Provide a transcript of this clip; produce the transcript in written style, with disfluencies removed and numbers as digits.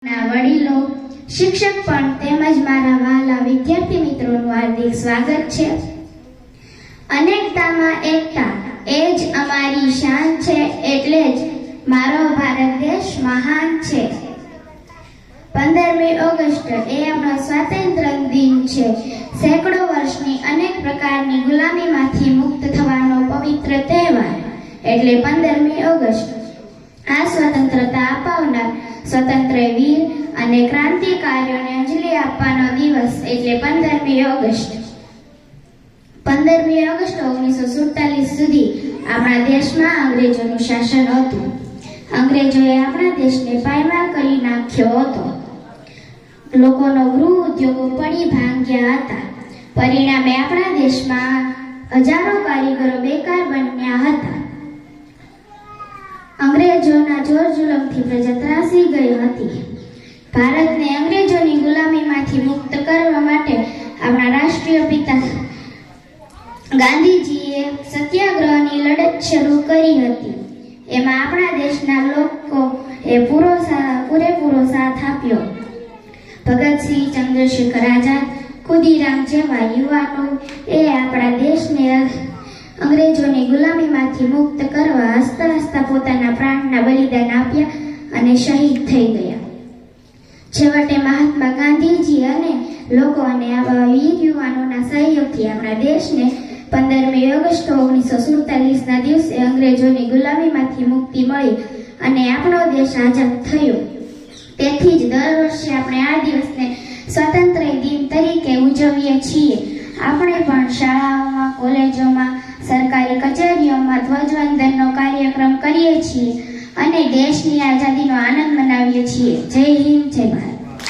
વડીલો, શિક્ષક પણ તેમજ મારા વહાલા વિદ્યાર્થી મિત્રોનું હાર્દિક સ્વાગત છે। અનેકતામાં એકતા એ જ અમારી શાન છે, એટલે જ મારો ભારત દેશ મહાન છે। 15મી ઓગસ્ટ એ આપણો સ્વાતંત્ર્ય દિન છે। સેંકડો વર્ષની અનેક પ્રકારની ગુલામીમાંથી મુક્ત થવાનો પવિત્ર તહેવાર એટલે 15મી ઓગસ્ટ। આ સ્વતંત્રતા અપાવનાર સ્વતંત્ર વીર અને ક્રાંતિકારીઓને અંજલિ આપવાનો દિવસ એટલે 15મી ઓગસ્ટ। 15મી ઓગસ્ટ 1947 સુધી આપણા દેશમાં અંગ્રેજોનું શાસન હતું। અંગ્રેજોએ આપણા દેશને પાયમાલ કરી નાખ્યો હતો। લોકોનો ગૃહ ઉદ્યોગો પડી ભાંગ્યા હતા। પરિણામે આપણા દેશમાં હજારો કારીગરો બેકાર બન્યા હતા। અંગ્રેજોના જોર જુલમથી પ્રજા ત્રાસી ગઈ હતી। ભારતને અંગ્રેજોની ગુલામીમાંથી મુક્ત કરવા માટે આપણા રાષ્ટ્રીય પિતા ગાંધીજીએ સત્યાગ્રહની લડત શરૂ કરી હતી। એમાં આપણા દેશના લોકોએ પૂરેપૂરો સાથ આપ્યો। ભગતસિંહ, ચંદ્રશેખર આઝાદ, ખુદીરામ જેવા યુવાનો એ આપણા દેશને અંગ્રેજોની ગુલામીમાંથી મુક્ત કરવા હસતા હસતા પોતાના પ્રાણના બલિદાન આપ્યા અને શહીદ થઈ ગયા। છેવટે મહાત્મા ગાંધીજી અને લોકો અને આવા વીર યુવાનોના સહયોગથી આપણા દેશને 15મી ઓગસ્ટ 1947ના દિવસે અંગ્રેજોની ગુલામીમાંથી મુક્તિ મળી અને આપણો દેશ આઝાદ થયો। તેથી જ દર વર્ષે આપણે આ દિવસને સ્વાતંત્ર્ય દિન તરીકે ઉજવીએ છીએ। આપણે પણ શાળાઓમાં, કોલેજોમાં, સરકારી કચેરીઓમાં ધ્વજવંદનનો કાર્યક્રમ કરીએ છીએ અને દેશની આઝાદીનો આનંદ મનાવીએ છીએ। જય હિન્દ, જય ભારત।